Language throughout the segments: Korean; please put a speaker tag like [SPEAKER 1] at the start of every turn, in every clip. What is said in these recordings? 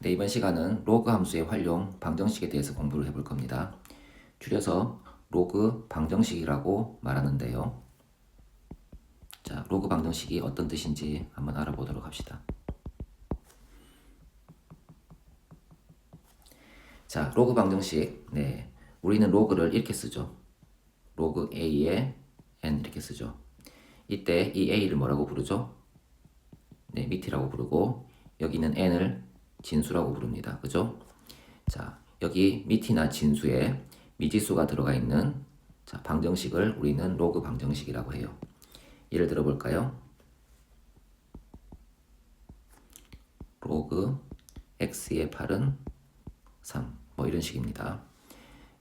[SPEAKER 1] 네, 이번 시간은 로그 함수의 활용, 방정식에 대해서 공부를 해볼 겁니다. 줄여서 로그 방정식이라고 말하는데요. 자, 로그 방정식이 어떤 뜻인지 한번 알아보도록 합시다. 자, 로그 방정식. 네, 우리는 로그를 이렇게 쓰죠. 로그 A에 N 이렇게 쓰죠. 이때 이 A를 뭐라고 부르죠? 네, 미티라고 부르고 여기는 N을 진수라고 부릅니다. 그죠? 자, 여기 미티나 진수에 미지수가 들어가 있는 자, 방정식을 우리는 로그 방정식이라고 해요. 예를 들어 볼까요? 로그 x의 8은 3. 뭐 이런 식입니다.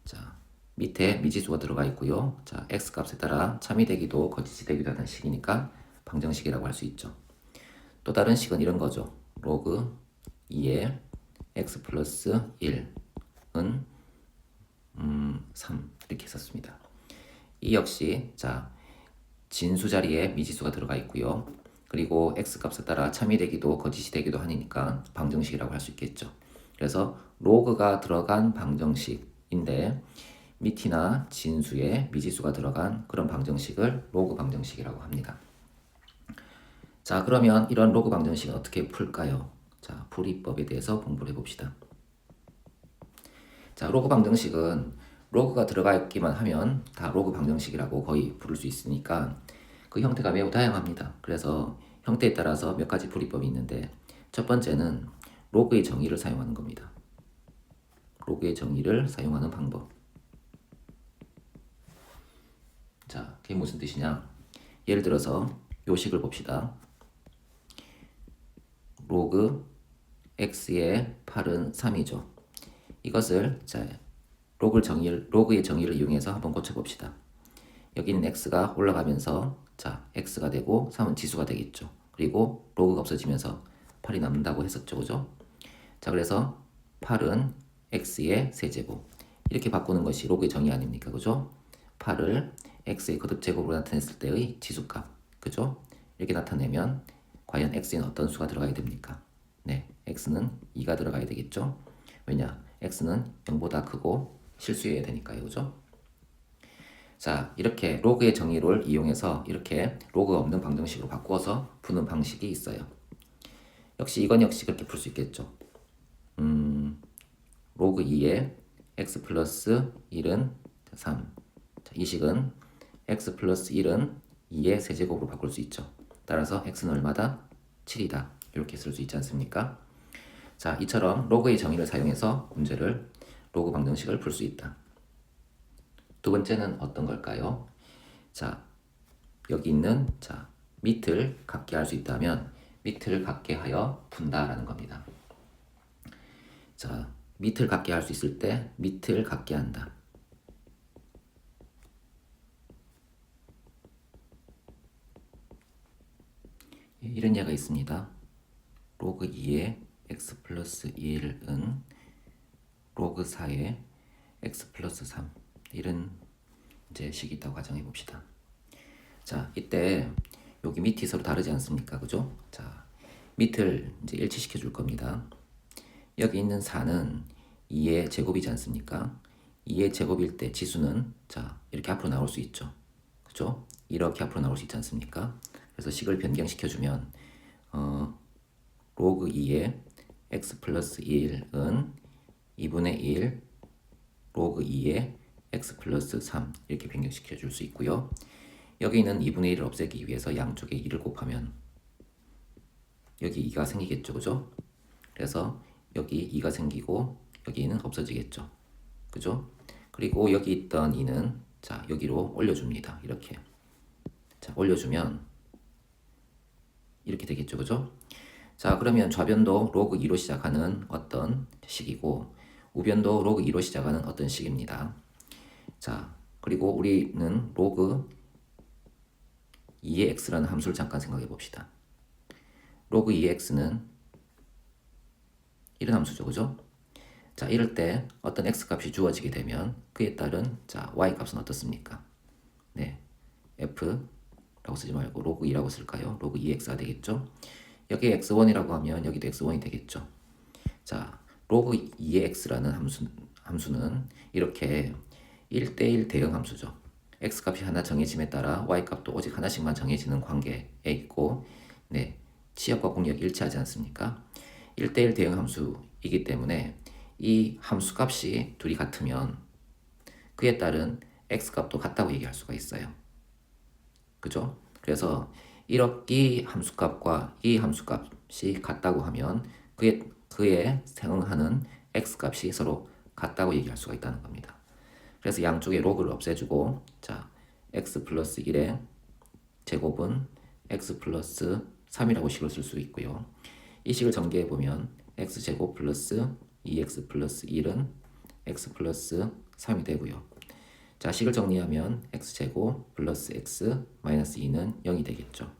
[SPEAKER 1] 자, 밑에 미지수가 들어가 있고요. 자, x 값에 따라 참이 되기도 거짓이 되기도 하는 식이니까 방정식이라고 할 수 있죠. 또 다른 식은 이런 거죠. 로그 2의 x 플러스 1은 3 이렇게 썼습니다. 이 역시 자 진수 자리에 미지수가 들어가 있고요. 그리고 x 값에 따라 참이 되기도 거짓이 되기도 하니까 방정식이라고 할 수 있겠죠. 그래서 로그가 들어간 방정식인데 미티나 진수에 미지수가 들어간 그런 방정식을 로그 방정식이라고 합니다. 자, 그러면 이런 로그 방정식은 어떻게 풀까요? 자, 풀이법에 대해서 공부를 해봅시다. 자, 로그 방정식은 로그가 들어가 있기만 하면 다 로그 방정식이라고 거의 부를 수 있으니까 그 형태가 매우 다양합니다. 그래서 형태에 따라서 몇 가지 풀이법이 있는데 첫 번째는 로그의 정의를 사용하는 겁니다. 로그의 정의를 사용하는 방법. 자, 그게 무슨 뜻이냐? 예를 들어서 요 식을 봅시다. 로그 x의 8은 3이죠. 이것을 자, 로그의 정의를 이용해서 한번 고쳐봅시다. 여기는 x가 올라가면서 자, x가 되고 3은 지수가 되겠죠. 그리고 로그가 없어지면서 8이 남는다고 했었죠. 그죠? 자, 그래서 8은 x의 세제곱 이렇게 바꾸는 것이 로그의 정의 아닙니까? 그죠? 8을 x의 거듭 제곱으로 나타냈을 때의 지수값. 그죠? 이렇게 나타내면 과연 x에는 어떤 수가 들어가야 됩니까? 네, x는 2가 들어가야 되겠죠? 왜냐? x는 0보다 크고 실수여야 되니까요. 그죠? 자, 이렇게 로그의 정의를 이용해서 이렇게 로그가 없는 방정식으로 바꾸어서 푸는 방식이 있어요. 역시 이건 역시 그렇게 풀 수 있겠죠. 로그 2에 x 플러스 1은 3. 자, 이 식은 x 플러스 1은 2의 세제곱으로 바꿀 수 있죠. 따라서 x는 얼마다? 7이다. 이렇게 쓸 수 있지 않습니까? 자, 이처럼 로그의 정의를 사용해서 문제를 로그 방정식을 풀 수 있다. 두 번째는 어떤 걸까요? 자, 여기 있는 자, 밑을 같게 할 수 있다면 밑을 같게 하여 푼다라는 겁니다. 자, 밑을 같게 할 수 있을 때 밑을 같게 한다. 이런 예가 있습니다. 로그 2의 x 플러스 1은 로그 4의 x 플러스 3 이런 이제 식이 있다고 가정해 봅시다. 자, 이때 여기 밑이 서로 다르지 않습니까? 그죠? 자, 밑을 이제 일치시켜 줄 겁니다. 여기 있는 4는 2의 제곱이지 않습니까? 2의 제곱일 때 지수는 자, 이렇게 앞으로 나올 수 있죠. 그죠? 이렇게 앞으로 나올 수 있지 않습니까? 그래서 식을 변경시켜 주면 로그 2의 x 플러스 1은 2분의 1 로그 2의 x 플러스 3 이렇게 변경시켜 줄 수 있고요. 여기 있는 2분의 1을 없애기 위해서 양쪽에 2를 곱하면 여기 2가 생기겠죠. 그죠? 그래서 여기 2가 생기고 여기는 없어지겠죠. 그죠? 그리고 여기 있던 2는 자, 여기로 올려줍니다. 이렇게. 자, 올려주면 이렇게 되겠죠. 그죠? 자, 그러면 좌변도 로그 2로 시작하는 어떤 식이고 우변도 로그 2로 시작하는 어떤 식입니다. 자, 그리고 우리는 로그 2의 x라는 함수를 잠깐 생각해 봅시다. 로그 2의 x는 이런 함수죠. 그죠? 자, 이럴 때 어떤 x 값이 주어지게 되면 그에 따른 자, y 값은 어떻습니까? 네, f라고 쓰지 말고 로그 2라고 쓸까요? 로그 2x가 되겠죠? 여기 x1이라고 하면 여기도 x1이 되겠죠? 자, 로그 2의 x라는 함수는 이렇게 1대1 대응 함수죠. x값이 하나 정해짐에 따라 y값도 오직 하나씩만 정해지는 관계에 있고, 네, 치역과 공역이 일치하지 않습니까? 1대1 대응 함수이기 때문에 이 함수값이 둘이 같으면 그에 따른 x값도 같다고 얘기할 수가 있어요. 그죠? 그래서 이 함수값과 이 함수값이 같다고 하면 그에 상응하는 x값이 서로 같다고 얘기할 수가 있다는 겁니다. 그래서 양쪽에 로그를 없애주고, 자, x 플러스 1의 제곱은 x 플러스 3이라고 식을 쓸 수 있고요. 이 식을 전개해 보면 x제곱 플러스 2x 플러스 1은 x 플러스 3이 되고요. 자, 식을 정리하면 x제곱 플러스 x 마이너스 2는 0이 되겠죠.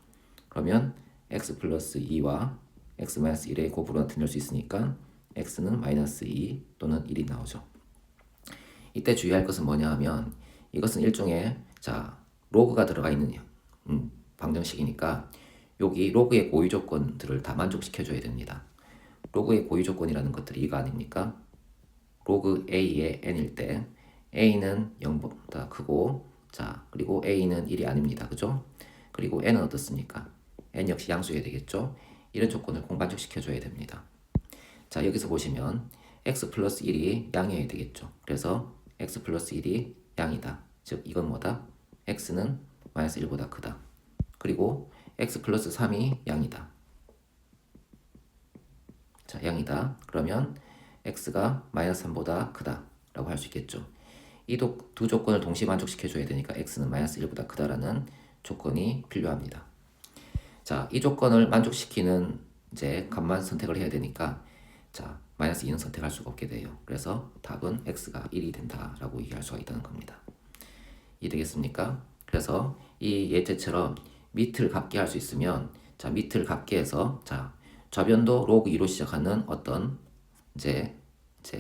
[SPEAKER 1] 그러면 x 플러스 2와 x 마이너스 1의 곱으로 나타낼 수 있으니까 x는 마이너스 2 또는 1이 나오죠. 이때 주의할 것은 뭐냐 하면 이것은 일종의 로그가 들어가 있는 방정식이니까 여기 로그의 고유 조건들을 다 만족시켜줘야 됩니다. 로그의 고유 조건이라는 것들이 이거 아닙니까? 로그 a의 n일 때 a는 0보다 크고, 자, 그리고 a는 1이 아닙니다. 그죠? 그리고 n은 어떻습니까? n 역시 양수여야 되겠죠? 이런 조건을 꼭 만족시켜줘야 됩니다. 자, 여기서 보시면 x 플러스 1이 양이어야 되겠죠. 그래서 x 플러스 1이 양이다. 즉 이건 뭐다? x는 마이너스 1보다 크다. 그리고 x 플러스 3이 양이다. 자, 양이다. 그러면 x가 마이너스 3보다 크다 라고 할 수 있겠죠. 이 두 조건을 동시에 만족시켜줘야 되니까 x는 마이너스 1보다 크다라는 조건이 필요합니다. 자, 이 조건을 만족시키는 이제 값만 선택을 해야 되니까, 자, 마이너스 2는 선택할 수가 없게 돼요. 그래서 답은 x가 1이 된다라고 얘기할 수가 있다는 겁니다. 이해되겠습니까? 그래서 이 예제처럼 밑을 같게 할 수 있으면, 자, 밑을 같게 해서, 자, 좌변도 로그 2로 시작하는 어떤 이제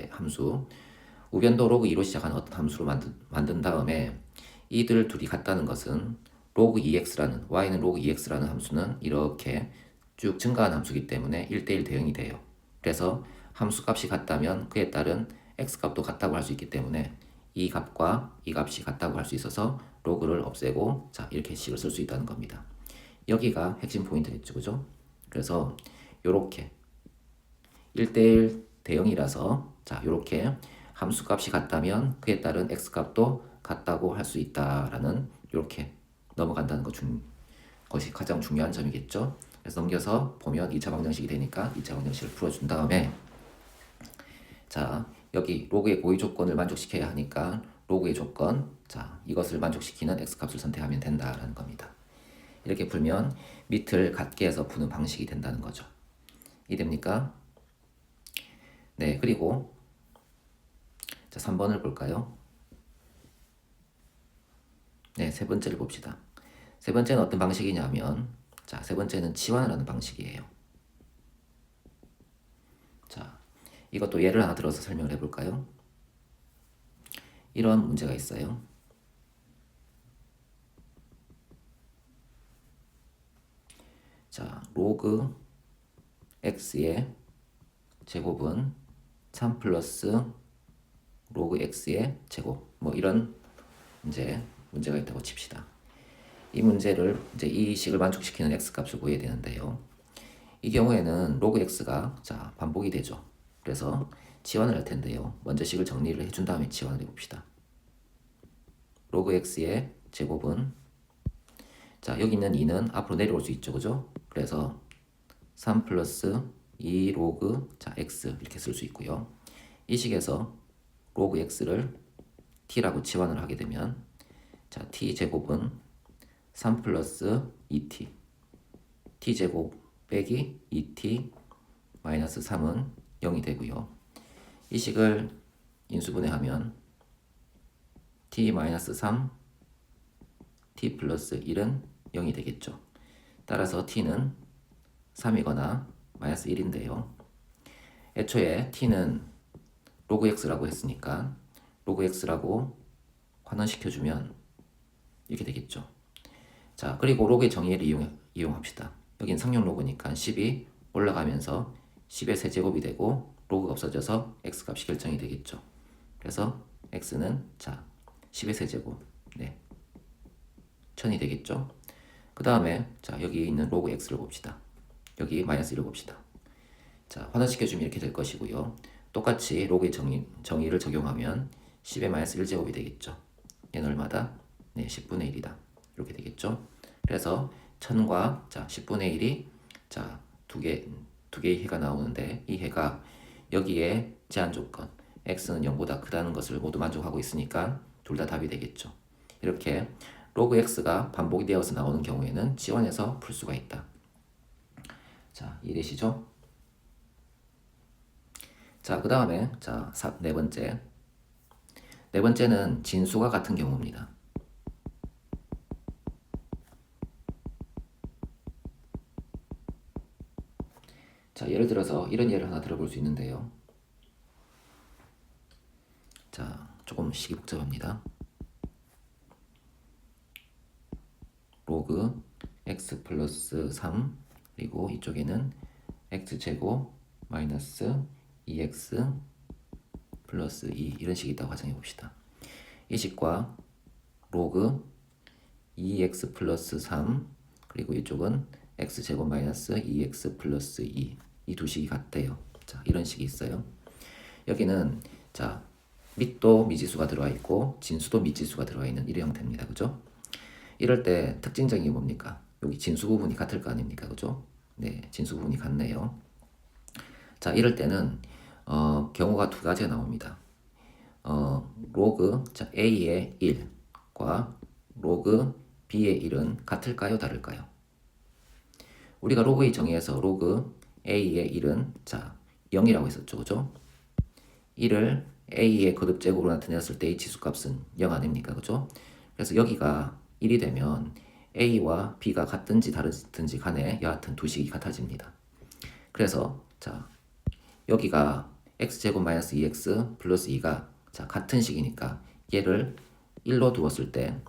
[SPEAKER 1] 함수, 우변도 로그 2로 시작하는 어떤 함수로 만든 다음에 이들 둘이 같다는 것은 로그 2x라는, y는 로그 2x라는 함수는 이렇게 쭉 증가하는 함수이기 때문에 1대1 대응이 돼요. 그래서 함수 값이 같다면 그에 따른 x 값도 같다고 할 수 있기 때문에 이 값과 이 값이 같다고 할 수 있어서 로그를 없애고, 자, 이렇게 식을 쓸 수 있다는 겁니다. 여기가 핵심 포인트겠죠. 그죠? 그래서 요렇게 1대1 대응이라서, 자, 요렇게 함수 값이 같다면 그에 따른 x 값도 같다고 할 수 있다라는, 요렇게 넘어간다는 것이 가장 중요한 점이겠죠. 그래서 넘겨서 보면 2차 방정식이 되니까 2차 방정식을 풀어준 다음에, 자, 여기 로그의 고유 조건을 만족시켜야 하니까 로그의 조건, 자, 이것을 만족시키는 x값을 선택하면 된다라는 겁니다. 이렇게 풀면 밑을 같게 해서 푸는 방식이 된다는 거죠. 이해됩니까? 네, 그리고 자, 3번을 볼까요? 네, 세 번째를 봅시다. 세 번째는 어떤 방식이냐면, 자, 세 번째는 치환을 하는 방식이에요. 자, 이것도 예를 하나 들어서 설명을 해볼까요? 이런 문제가 있어요. 자, 로그 x의 제곱은 3 플러스 로그 x의 제곱, 뭐 이런 이제 문제가 있다고 칩시다. 이 문제를 이제 이 식을 만족시키는 x 값을 구해야 되는데요. 이 경우에는 로그 x가, 자, 반복이 되죠. 그래서 치환을 할 텐데요. 먼저 식을 정리를 해준 다음에 치환을 해봅시다. 로그 x의 제곱은, 자, 여기 있는 2는 앞으로 내려올 수 있죠. 그죠? 그래서 3 플러스 2 로그, 자, x 이렇게 쓸 수 있고요. 이 식에서 로그 x를 t라고 치환을 하게 되면, 자, t 제곱은 3 플러스 2t, t 제곱 빼기 2t 마이너스 3은 0이 되고요. 이 식을 인수분해하면 t 마이너스 3, t 플러스 1은 0이 되겠죠. 따라서 t는 3이거나 마이너스 1인데요. 애초에 t는 로그 x라고 했으니까 로그 x라고 환원시켜주면 이렇게 되겠죠. 자, 그리고 로그의 정의를 이용합시다. 여긴 상용 로그니까 10이 올라가면서 10의 세제곱이 되고, 로그가 없어져서 x 값이 결정이 되겠죠. 그래서 x는 자 10의 세제곱, 네, 1000이 되겠죠. 그 다음에 자 여기 있는 로그 x를 봅시다. 여기 마이너스 1을 봅시다. 자 환원시켜주면 이렇게 될 것이고요. 똑같이 로그의 정의를 적용하면 10의 마이너스 1제곱이 되겠죠. 얘는 얼마다? 네, 10분의 1이다. 이렇게 되겠죠. 그래서 1000과 자 10분의 1이 자 두 개의 해가 나오는데 이 해가 여기에 제한 조건 x는 0보다 크다는 것을 모두 만족하고 있으니까 둘 다 답이 되겠죠. 이렇게 로그 x가 반복이 되어서 나오는 경우에는 지원해서 풀 수가 있다. 자, 이해되시죠? 자, 그 다음에 자, 네 번째. 네 번째는 진수가 같은 경우입니다. 자, 예를 들어서 이런 예를 하나 들어볼 수 있는데요. 자, 조금 식이 복잡합니다. 로그 x 플러스 3 그리고 이쪽에는 x제곱 마이너스 2x 플러스 2 이런 식이 있다고 가정해 봅시다. 이 식과 로그 2x 플러스 3 그리고 이쪽은 x제곱 마이너스 2x 플러스 2 이 두 식이 같대요. 자, 이런 식이 있어요. 여기는 자 밑도 미지수가 들어와 있고 진수도 미지수가 들어와 있는 이런 형태입니다. 그죠? 이럴 때 특징적인 게 뭡니까? 여기 진수 부분이 같을 거 아닙니까? 그죠? 네, 진수 부분이 같네요. 자, 이럴 때는 경우가 두 가지가 나옵니다. 로그 자, A의 1과 로그 B의 1은 같을까요? 다를까요? 우리가 로그의 정의에서 로그 A의 1은 자 0이라고 했었죠. 그죠? 1을 A의 거듭제곱으로 나타냈을 때의 지수값은 0 아닙니까? 그죠? 그래서 여기가 1이 되면 A와 B가 같든지 다르든지 간에 여하튼 두 식이 같아집니다. 그래서 자 여기가 x제곱 마이너스 2x 플러스 2가 자 같은 식이니까 얘를 1로 두었을 때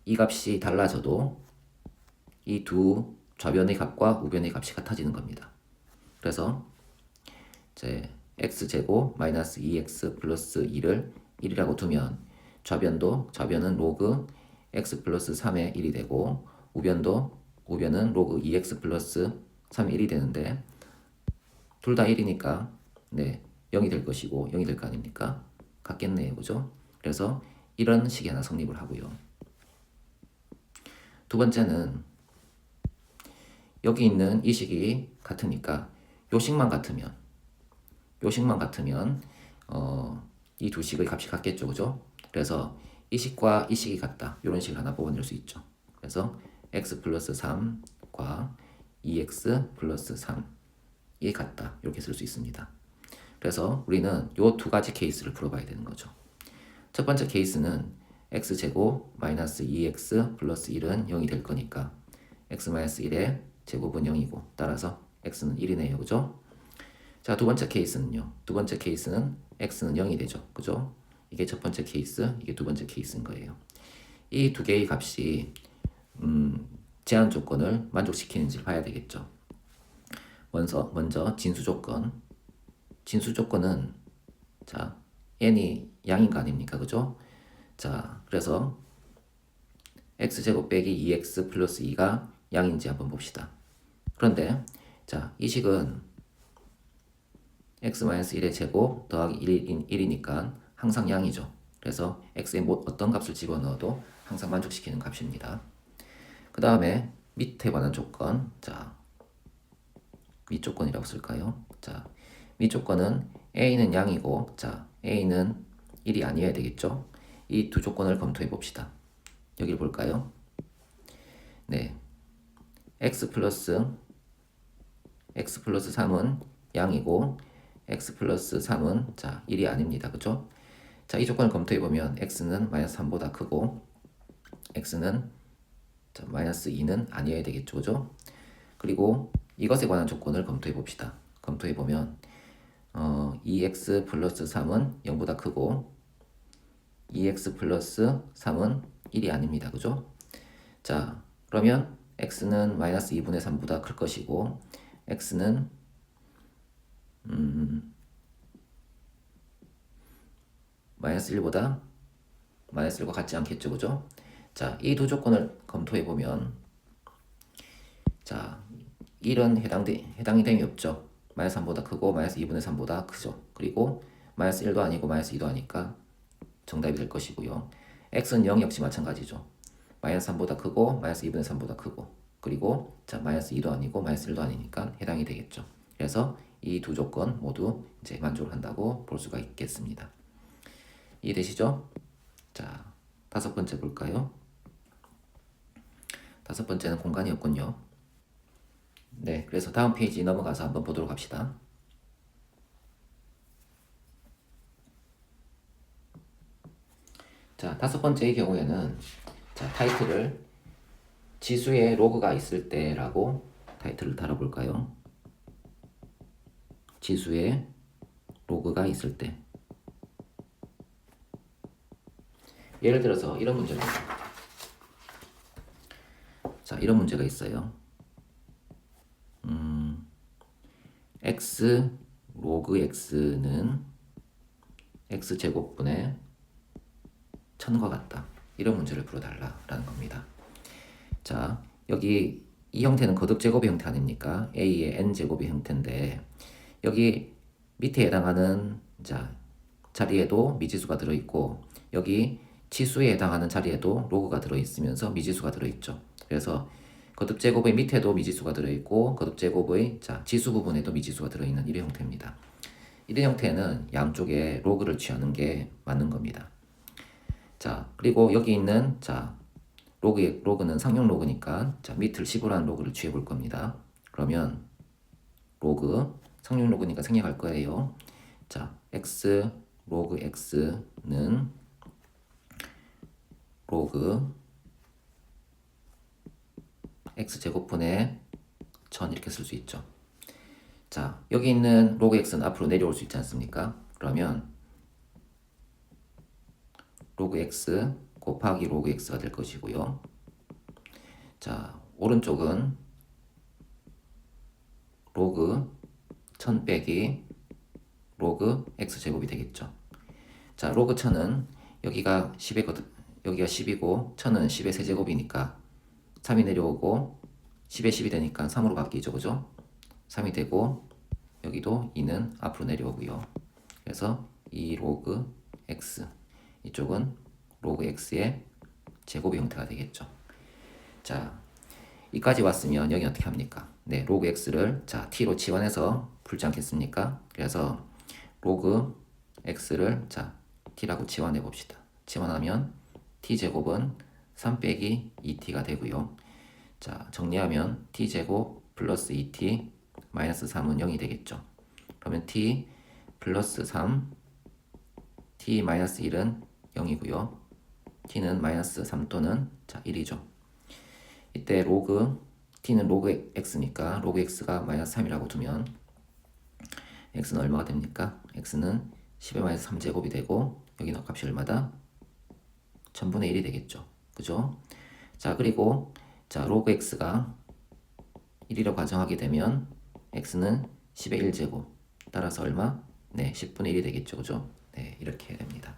[SPEAKER 1] 이 값이 달라져도 이 두 좌변의 값과 우변의 값이 같아지는 겁니다. 그래서 이제 x제곱 마이너스 2x 플러스 2를 1이라고 두면 좌변은 로그 x 플러스 3의 1이 되고 우변은 로그 2x 플러스 3의 1이 되는데 둘 다 1이니까 네 0이 될 것이고 0이 될 거 아닙니까? 같겠네요. 그죠? 그래서 이런 식이 하나 성립을 하고요. 두 번째는 여기 있는 이 식이 같으니까 요 식만 같으면 이 두 식의 값이 같겠죠. 그죠? 그래서 이 식과 이 식이 같다. 이런 식을 하나 뽑아낼 수 있죠. 그래서 x 플러스 3과 2x 플러스 3이 같다. 이렇게 쓸 수 있습니다. 그래서 우리는 요 두 가지 케이스를 풀어봐야 되는 거죠. 첫 번째 케이스는 x제곱 마이너스 2x 플러스 1은 0이 될 거니까 x 마이너스 1의 제곱은 0이고 따라서 x는 1이네요. 그죠? 자, 두 번째 케이스는요. 두 번째 케이스는 x는 0이 되죠. 그죠? 이게 첫 번째 케이스, 이게 두 번째 케이스인 거예요. 이 두 개의 값이 제한 조건을 만족시키는지를 봐야 되겠죠. 먼저 진수 조건. 진수 조건은 자 n이 양인 거 아닙니까? 그죠? 자, 그래서 x제곱 빼기 2x 플러스 2가 양인지 한번 봅시다. 그런데 자, 이 식은 x-1의 제곱 더하기 1이니까 항상 양이죠. 그래서 x의 어떤 값을 집어넣어도 항상 만족시키는 값입니다. 그 다음에 밑에 관한 조건, 자 밑 조건이라고 쓸까요? 자, 밑 조건은 a는 양이고, 자 a는 1이 아니어야 되겠죠. 이 두 조건을 검토해 봅시다. 여기를 볼까요? 네, x 플러스 3은 양이고 x 플러스 3은 자 1이 아닙니다. 그죠? 자, 이 조건을 검토해 보면 x는 마이너스 3보다 크고 x는 자, 마이너스 2는 아니어야 되겠죠. 그죠? 그리고 이것에 관한 조건을 검토해 봅시다. 검토해 보면 2x 플러스 3은 0보다 크고 2x 플러스 3은 1이 아닙니다. 그죠? 자, 그러면 x는 마이너스 2분의 3보다 클 것이고 x는 마이너스 1보다 마이너스 1과 같지 않겠죠, 그죠? 자, 이 두 조건을 검토해 보면, 자, 1은 해당이 됨이 없죠. 마이너스 3보다 크고 마이너스 2분의 3보다 크죠. 그리고 마이너스 1도 아니고 마이너스 2도 아니까 정답이 될 것이고요. x는 0 역시 마찬가지죠. 마이너스 3보다 크고 마이너스 2분의 3보다 크고, 그리고 자, 마이너스 2도 아니고 마이너스 1도 아니니까 해당이 되겠죠. 그래서 이 두 조건 모두 이제 만족을 한다고 볼 수가 있겠습니다. 이해되시죠? 자, 다섯 번째 볼까요? 다섯 번째는 공간이었군요. 네, 그래서 다음 페이지 넘어가서 한번 보도록 합시다. 자, 다섯 번째의 경우에는, 자, 타이틀을 지수에 로그가 있을 때라고 타이틀을 달아볼까요? 지수에 로그가 있을 때. 예를 들어서 이런 문제가 있어요. 자, 이런 문제가 있어요. x 로그 x는 x제곱분의 1000과 같다. 이런 문제를 풀어달라라는 겁니다. 자, 여기 이 형태는 거듭제곱의 형태 아닙니까? a의 n제곱의 형태인데, 여기 밑에 해당하는 자, 자리에도 미지수가 들어있고, 여기 치수에 해당하는 자리에도 로그가 들어있으면서 미지수가 들어있죠. 그래서 거듭제곱의 밑에도 미지수가 들어있고, 거듭제곱의 자, 지수 부분에도 미지수가 들어있는 이런 형태입니다. 이런 형태는 양쪽에 로그를 취하는 게 맞는 겁니다. 자, 그리고 여기 있는 자, 로그는 상용 로그니까 자, 밑을 10으로 한 로그를 취해 볼 겁니다. 그러면 로그, 상용 로그니까 생략할 거예요. 자, x 로그 x는 로그 x제곱분의 1000 이렇게 쓸 수 있죠. 자, 여기 있는 로그 x는 앞으로 내려올 수 있지 않습니까? 그러면 로그 x 곱하기 로그 x가 될 것이고요. 자, 오른쪽은 로그 1000 빼기 로그 x제곱이 되겠죠. 자, 로그 1000은 여기가 10이거든. 여기가 10이고 1000은 10의 세제곱이니까 3이 내려오고 10에 10이 되니까 3으로 바뀌죠. 그죠? 3이 되고 여기도 2는 앞으로 내려오고요. 그래서 2 로그 x, 이쪽은 로그 x의 제곱의 형태가 되겠죠. 자, 이까지 왔으면 여기 어떻게 합니까? 네, 로그 x를 자, t로 치환해서 풀지 않겠습니까? 그래서 로그 x를 자, t라고 치환해 봅시다. 치환하면 t제곱은 3 빼기 2t가 되고요. 자, 정리하면 t제곱 플러스 2t 마이너스 3은 0이 되겠죠. 그러면 t 플러스 3, t 마이너스 1은 0이고요. t는 마이너스 3 또는 자, 1이죠. 이때 로그 t는 로그 x니까 로그 x가 마이너스 3이라고 두면 x는 얼마가 됩니까? x는 10의 마이너스 3제곱이 되고 여기는 값이 얼마다? 1000분의 1이 되겠죠. 그죠? 자, 그리고 자, 로그 x가 1이라고 가정하게 되면 x는 10의 1제곱 따라서 얼마? 네, 10분의 1이 되겠죠. 그죠? 네, 이렇게 됩니다.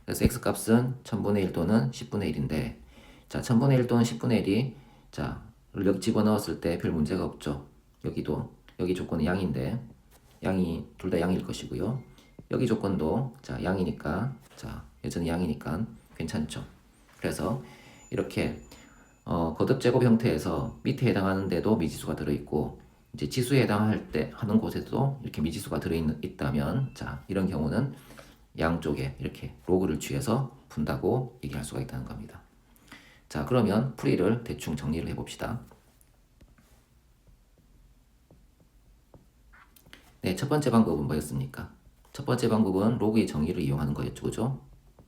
[SPEAKER 1] 그래서 x 값은 1000분의 1 또는 10분의 1인데, 자, 1000분의 1 또는 10분의 1이 자, 여기 집어넣었을 때 별 문제가 없죠. 여기 조건은 양인데 양이 둘 다 양일 것이고요. 여기 조건도 자, 양이니까 자, 여전히 양이니까 괜찮죠. 그래서 이렇게 거듭 제곱 형태에서 밑에 해당하는데도 미지수가 들어있고 이제 지수에 해당할 때 하는 곳에도 이렇게 미지수가 있다면 자, 이런 경우는 양쪽에 이렇게 로그를 취해서 푼다고 얘기할 수가 있다는 겁니다. 자, 그러면 풀이를 대충 정리를 해봅시다. 네, 첫 번째 방법은 뭐였습니까? 첫 번째 방법은 로그의 정의를 이용하는 거였죠. 그죠?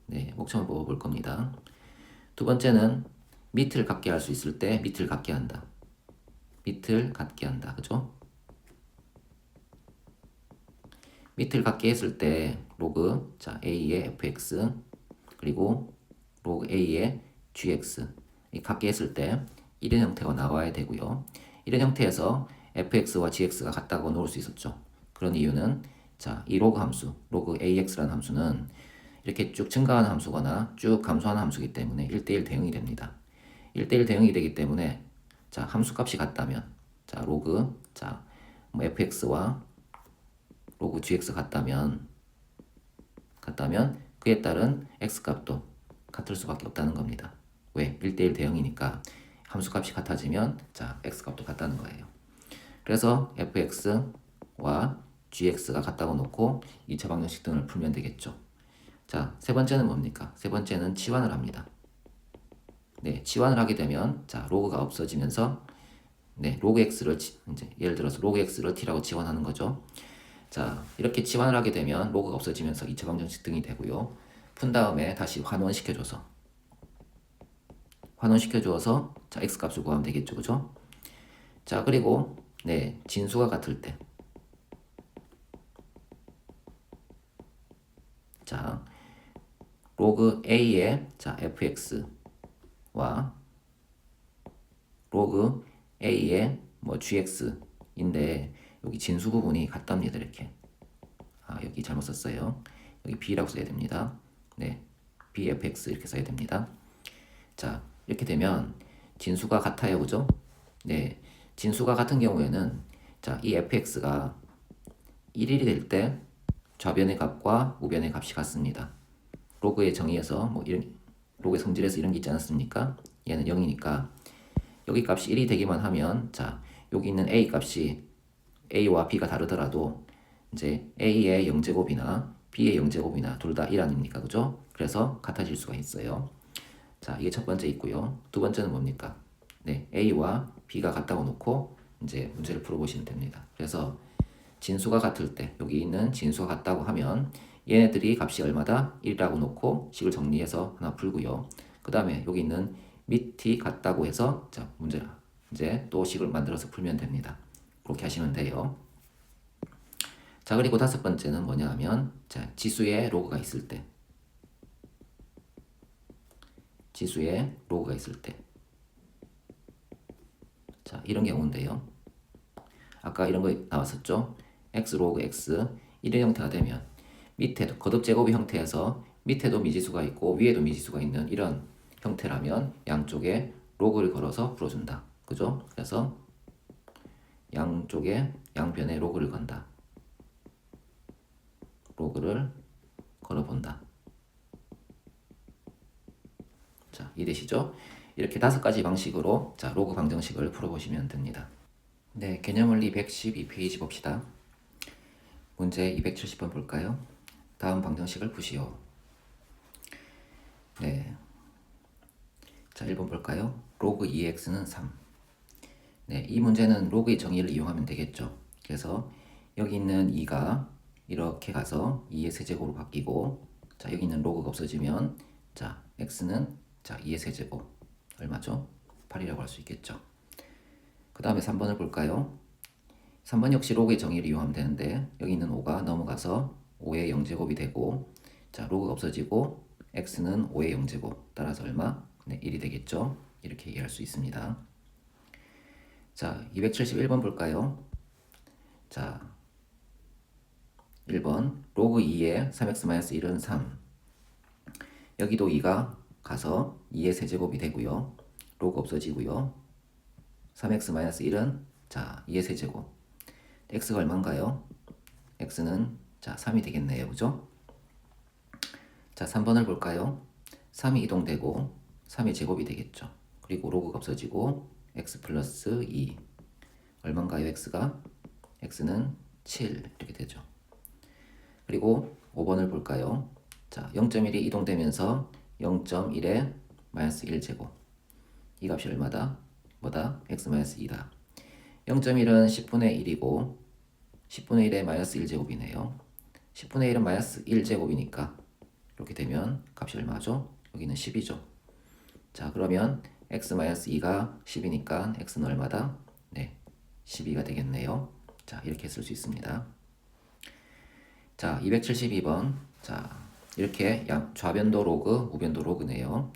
[SPEAKER 1] 네, 목청을 뽑아볼 겁니다. 두 번째는 밑을 갖게 할 수 있을 때 밑을 갖게 한다. 밑을 갖게 한다. 그죠? 밑을 갖게 했을 때 로그 자, a의 fx 그리고 로그 a의 gx 이 갖게 했을 때 이런 형태가 나와야 되고요. 이런 형태에서 fx와 gx가 같다고 놓을 수 있었죠. 그런 이유는 자, 이 로그 함수, 로그 AX라는 함수는 이렇게 쭉 증가하는 함수거나 쭉 감소하는 함수이기 때문에 1대1 대응이 됩니다. 1대1 대응이 되기 때문에 자, 함수 값이 같다면 자, 로그 자, 뭐 fx와 로그 gx 같다면 그에 따른 x값도 같을 수밖에 없다는 겁니다. 왜? 1대1 대응이니까 함수값이 같아지면 자 x값도 같다는 거예요. 그래서 fx와 gx가 같다고 놓고 2차 방정식 등을 풀면 되겠죠. 자, 세 번째는 뭡니까? 세 번째는 치환을 합니다. 네, 치환을 하게 되면 자 로그가 없어지면서 네, 로그 x를 이제 예를 들어서 로그 x를 t라고 치환하는 거죠. 자, 이렇게 치환을 하게 되면 로그가 없어지면서 2차 방정식 등이 되고요. 푼 다음에 다시 환원시켜줘서 자, x값을 구하면 되겠죠. 그죠? 자, 그리고 네, 진수가 같을 때 자, 로그 a의 자, fx와 로그 a의 뭐 gx인데 여기 진수 부분이 같답니다. 이렇게. 아, 여기 잘못 썼어요. 여기 b라고 써야 됩니다. 네, bfx 이렇게 써야 됩니다. 자, 이렇게 되면 진수가 같아요. 그죠? 네, 진수가 같은 경우에는 자, 이 fx가 1일이 될 때 좌변의 값과 우변의 값이 같습니다. 로그의 정의에서 뭐 이런 로그의 성질에서 이런 게 있지 않았습니까? 얘는 0이니까 여기 값이 1이 되기만 하면 자, 여기 있는 a 값이 a와 b가 다르더라도 이제 a의 0제곱이나 b의 0제곱이나 둘 다 1 아닙니까? 그죠? 그래서 같아질 수가 있어요. 자, 이게 첫 번째 있고요. 두 번째는 뭡니까? 네, a와 b가 같다고 놓고 이제 문제를 풀어보시면 됩니다. 그래서 진수가 같을 때 여기 있는 진수가 같다고 하면 얘네들이 값이 얼마다? 1이라고 놓고 식을 정리해서 하나 풀고요. 그 다음에 여기 있는 밑이 같다고 해서 자, 문제 이제 또 식을 만들어서 풀면 됩니다. 그렇게 하시면 돼요. 자, 그리고 다섯 번째는 뭐냐 하면 자, 지수에 로그가 있을 때 자, 이런 경우인데요. 아까 이런 거 나왔었죠? x 로그 x 이런 형태가 되면 밑에도 거듭 제곱의 형태에서 밑에도 미지수가 있고 위에도 미지수가 있는 이런 형태라면 양쪽에 로그를 걸어서 풀어준다. 그죠? 그래서 양쪽에 양변에 로그를 건다. 로그를 걸어본다. 자, 이해되시죠? 이렇게 5가지 방식으로 자, 로그 방정식을 풀어보시면 됩니다. 네, 개념원리 112페이지 봅시다. 문제 270번 볼까요? 다음 방정식을 푸시오. 네. 자, 1번 볼까요? 로그 2x는 3. 네, 이 문제는 로그의 정의를 이용하면 되겠죠. 그래서 여기 있는 2가 이렇게 가서 2의 세제곱으로 바뀌고 자, 여기 있는 로그가 없어지면 자, x는 자, 2의 세제곱 얼마죠? 8이라고 할 수 있겠죠. 그 다음에 3번을 볼까요? 3번 역시 로그의 정의를 이용하면 되는데 여기 있는 5가 넘어가서 5의 0제곱이 되고 자, 로그가 없어지고 x는 5의 0제곱 따라서 얼마? 네, 1이 되겠죠. 이렇게 이해할 수 있습니다. 자, 271번 볼까요? 자, 1번 로그 2의 3x-1은 3. 여기도 2가 가서 2의 세제곱이 되고요. 로그 없어지고요. 3x-1은 자, 2의 세제곱. x가 얼마인가요? x는 자, 3이 되겠네요. 그죠? 자, 3번을 볼까요? 3이 이동되고 3의 제곱이 되겠죠. 그리고 로그가 없어지고 x 플러스 2 얼마인가요? x가? x는 7 이렇게 되죠. 그리고 5번을 볼까요? 자, 0.1이 이동되면서 0.1에 마이너스 1제곱 이 값이 얼마다? 뭐다? x 마이너스 2다. 0.1은 10분의 1이고 10분의 1에 마이너스 1제곱이네요. 10분의 1은 마이너스 1제곱이니까 이렇게 되면 값이 얼마죠? 여기는 10이죠. 자, 그러면 x 마이너스 2가 10이니까 x는 얼마다? 네, 12가 되겠네요. 자, 이렇게 쓸 수 있습니다. 자, 272번. 자, 이렇게 좌변도 로그, 우변도 로그네요.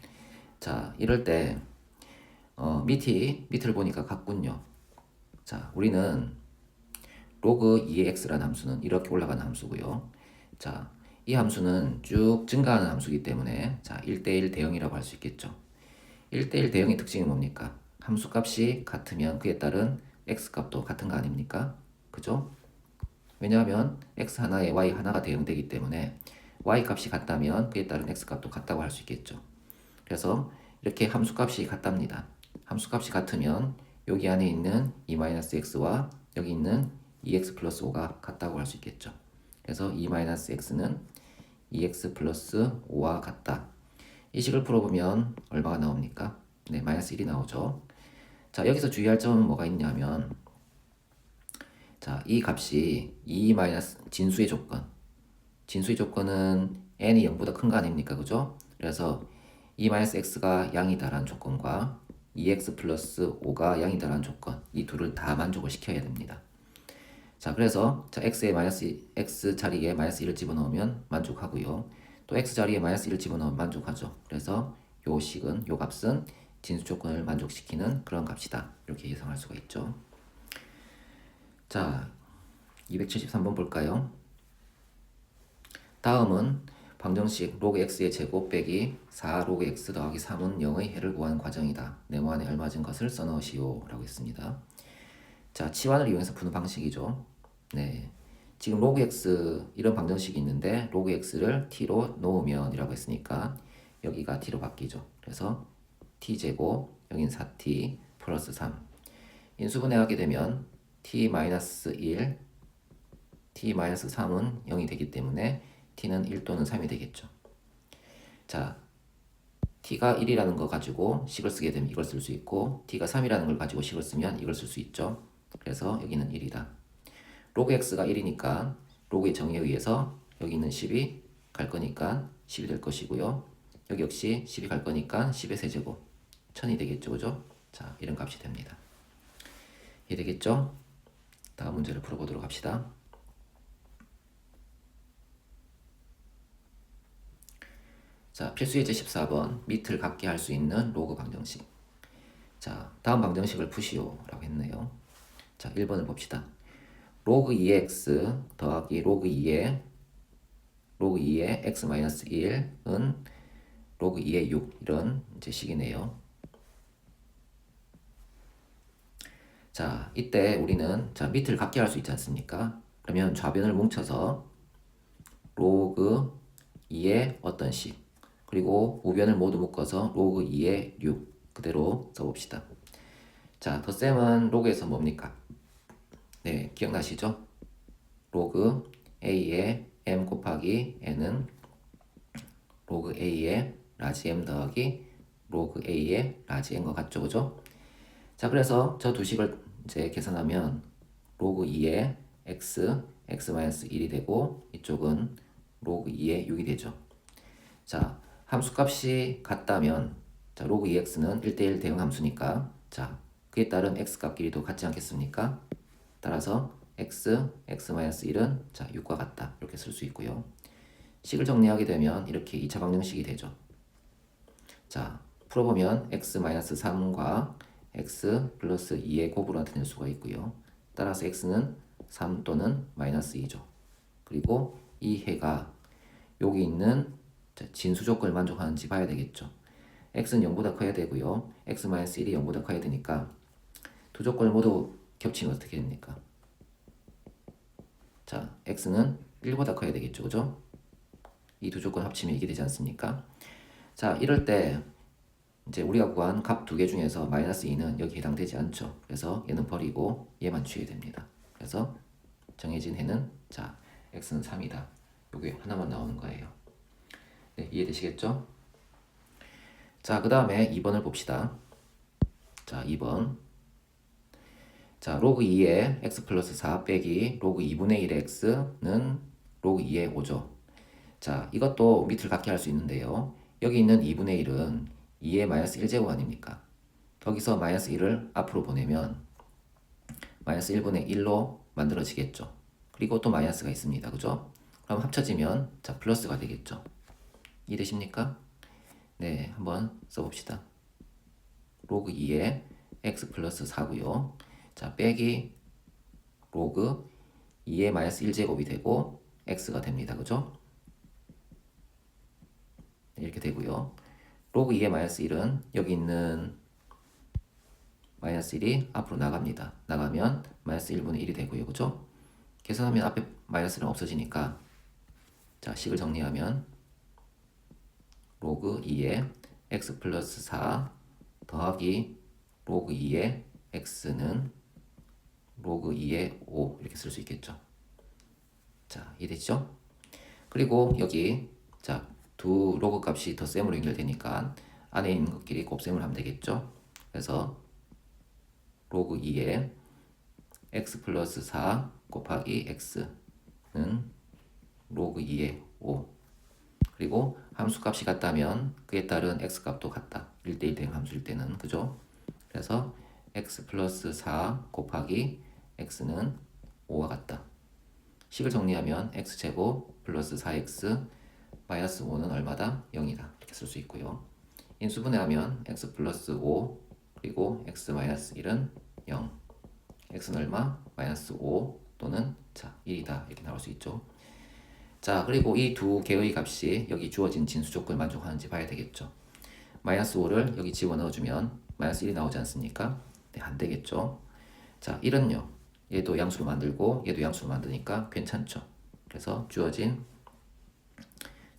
[SPEAKER 1] 자, 이럴 때 밑을 보니까 같군요. 자, 우리는 로그 2의 x라는 함수는 이렇게 올라가는 함수고요. 자, 이 함수는 쭉 증가하는 함수이기 때문에 자, 1대1 대응이라고 할 수 있겠죠. 1대1 대응의 특징이 뭡니까? 함수 값이 같으면 그에 따른 x 값도 같은 거 아닙니까? 그죠? 왜냐하면 x 하나에 y 하나가 대응되기 때문에 y 값이 같다면 그에 따른 x 값도 같다고 할 수 있겠죠. 그래서 이렇게 함수 값이 같답니다. 함수 값이 같으면 여기 안에 있는 2-x와 여기 있는 2x 플러스 5가 같다고 할 수 있겠죠. 그래서 2-x는 2x 플러스 5와 같다. 이 식을 풀어보면 얼마가 나옵니까? 네, 마이너스 1이 나오죠. 자, 여기서 주의할 점은 뭐가 있냐면 자, 이 값이 2 마이너스 진수의 조건은 n이 0보다 큰 거 아닙니까? 그죠? 그래서 2-x가 0이다라는 조건과 2x 플러스 5가 0이다라는 조건, 이 둘을 다 만족을 시켜야 됩니다. 자, 그래서 자, x 자리에 마이너스 1을 집어넣으면 만족하고요. 또 x 자리에 마이너스 1을 집어넣으면 만족하죠. 그래서 요 값은 진수 조건을 만족시키는 그런 값이다. 이렇게 예상할 수가 있죠. 자, 273번 볼까요? 다음은 방정식 로그 x의 제곱 빼기 4 로그 x 더하기 3은 0의 해를 구하는 과정이다. 네모안에 얼마진 것을 써넣으시오 라고 했습니다. 자, 치환을 이용해서 푸는 방식이죠. 네, 지금 로그 x 이런 방정식이 있는데 로그 x를 t로 놓으면 이라고 했으니까 여기가 t로 바뀌죠. 그래서 t제곱 여긴 4t 플러스 3 인수분해하게 되면 t-1 t-3은 0이 되기 때문에 t는 1 또는 3이 되겠죠. 자, t가 1이라는 거 가지고 식을 쓰게 되면 이걸 쓸 수 있고 t가 3이라는 걸 가지고 식을 쓰면 이걸 쓸 수 있죠. 그래서 여기는 1이다. 로그 x가 1이니까 로그의 정의에 의해서 여기 있는 10이 갈 거니까 10이 될 것이고요. 여기 역시 10이 갈 거니까 10의 세제곱 1000이 되겠죠. 그죠? 자, 이런 값이 됩니다. 이해되겠죠? 다음 문제를 풀어보도록 합시다. 자, 필수예제 14번 밑을 같게 할 수 있는 로그 방정식. 자, 다음 방정식을 푸시오 라고 했네요. 자, 1번을 봅시다. 로그 2의 x 더하기 로그 2의 x-1은 로그 2의 6 이런 이제 식이네요. 자, 이때 우리는 자, 밑을 같게 할 수 있지 않습니까? 그러면 좌변을 뭉쳐서 로그 2의 어떤 식 그리고 우변을 모두 묶어서 로그 2의 6 그대로 써봅시다. 자, 덧셈은 로그에서 뭡니까? 네, 기억나시죠? 로그 a의 m 곱하기 n은 로그 a의 라지 m 더하기 로그 a의 라지 n과 같죠, 그죠? 자, 그래서 저 두 식을 이제 계산하면 로그 2의 x-1이 되고 이쪽은 로그 2의 6이 되죠. 자, 함수값이 같다면 자, 로그 2x는 1대1 대응 함수니까 자, 그에 따른 x값끼리도 같지 않겠습니까? 따라서 x-1은 자, 6과 같다. 이렇게 쓸 수 있고요. 식을 정리하게 되면 이렇게 2차 방정식이 되죠. 자, 풀어보면 x-3과 x 플러스 2의 곱으로 나타낼 수가 있고요. 따라서 x는 3 또는 마이너스 2죠. 그리고 이 해가 여기 있는 진수 조건을 만족하는지 봐야 되겠죠. x는 0보다 커야 되고요. x-1이 0보다 커야 되니까 두 조건을 모두 겹치면 어떻게 됩니까? 자, x는 1보다 커야 되겠죠. 그죠? 이 두 조건 합치면 이게 되지 않습니까? 자, 이럴 때 이제 우리가 구한 값 두 개 중에서 마이너스 2는 여기 해당되지 않죠. 그래서 얘는 버리고 얘만 취해야 됩니다. 그래서 정해진 해는 자, x는 3이다. 요게 하나만 나오는 거예요. 네, 이해되시겠죠? 자, 그 다음에 2번을 봅시다. 자, 2번. 자, 로그 2의 x 플러스 4 빼기 로그 2분의 1의 x는 로그 2의 5죠. 자, 이것도 밑을 같게 할 수 있는데요. 여기 있는 2분의 1은 2의 마이너스 1제곱 아닙니까? 여기서 마이너스 1을 앞으로 보내면 마이너스 1분의 1로 만들어지겠죠. 그리고 또 마이너스가 있습니다. 그죠? 그럼 합쳐지면 자, 플러스가 되겠죠. 이해되십니까? 네, 한번 써봅시다. 로그 2의 x 플러스 4고요. 자, 빼기 로그 2의 마이너스 1제곱이 되고 x가 됩니다. 그죠? 이렇게 되고요. 로그 2의 마이너스 1은 여기 있는 마이너스 1이 앞으로 나갑니다. 나가면 마이너스 1분의 1이 되고요. 그죠? 계산하면 앞에 마이너스는 없어지니까 자, 식을 정리하면 로그 2의 x 플러스 4 더하기 로그 2의 x는 로그 2의 5 이렇게 쓸 수 있겠죠. 자, 이해되죠? 그리고 여기 자, 두 로그 값이 덧셈으로 연결되니까 안에 있는 것끼리 곱셈을 하면 되겠죠. 그래서 로그 2의 x 플러스 4 곱하기 x는 로그 2의 5 그리고 함수 값이 같다면 그에 따른 x 값도 같다. 1대1 대응 함수일 때는 그죠? 그래서 x 플러스 4 곱하기 x는 5와 같다. 식을 정리하면 x제곱 플러스 4x 마이너스 5는 얼마다? 0이다. 이렇게 쓸 수 있고요. 인수분해하면 x 플러스 5 그리고 x 마이너스 1은 0 x는 얼마? 마이너스 5 또는 자 1이다. 이렇게 나올 수 있죠. 자, 그리고 이 두 개의 값이 여기 주어진 진수 조건을 만족하는지 봐야 되겠죠. 마이너스 5를 여기 집어넣어주면 마이너스 1이 나오지 않습니까? 네, 안 되겠죠. 자, 1은요. 얘도 양수로 만들고 얘도 양수로 만드니까 괜찮죠. 그래서 주어진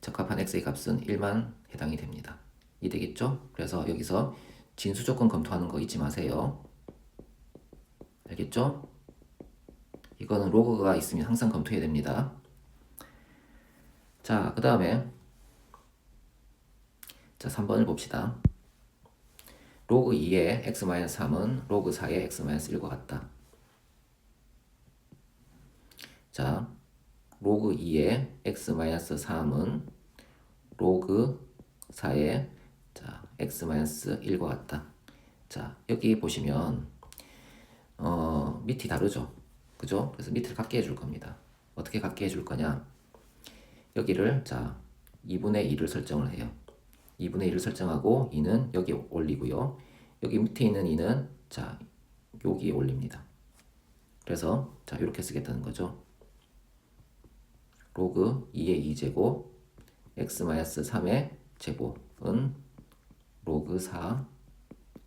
[SPEAKER 1] 적합한 x의 값은 1만 해당이 됩니다. 이해되겠죠? 그래서 여기서 진수 조건 검토하는 거 잊지 마세요. 알겠죠? 이거는 로그가 있으면 항상 검토해야 됩니다. 자, 그 다음에 자 3번을 봅시다. 로그 2의 x-3은 로그 4의 x-1과 같다. 자, 로그 2의 x-3은 로그 4의 자, x-1과 같다. 자, 여기 보시면 밑이 다르죠. 그죠? 그래서 밑을 같게 해줄 겁니다. 어떻게 같게 해줄 거냐? 여기를 자 2분의 2를 설정을 해요. 2분의 1을 설정하고 2는 여기 올리고요. 여기 밑에 있는 2는 자 여기에 올립니다. 그래서 자 이렇게 쓰겠다는 거죠. 로그 2의 2제곱 x-3의 제곱은 로그 4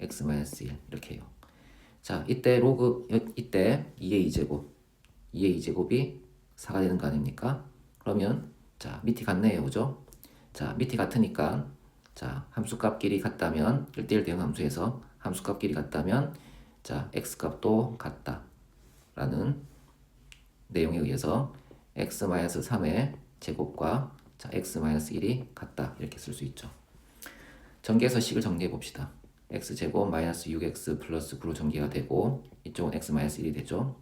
[SPEAKER 1] x-1 이렇게 해요. 자 이때 이때 2의 2제곱 2의 2제곱이 4가 되는 거 아닙니까? 그러면 자 밑이 같네요. 그죠? 자 밑이 같으니까 자 함수값끼리 같다면 1대1 대응 함수에서 함수값끼리 같다면 자 x값도 같다 라는 내용에 의해서 x-3의 제곱과 자 x-1이 같다 이렇게 쓸 수 있죠. 전개해서 식을 정리해 봅시다. x제곱 마이너스 6x 플러스 9로 전개가 되고 이쪽은 x-1이 되죠.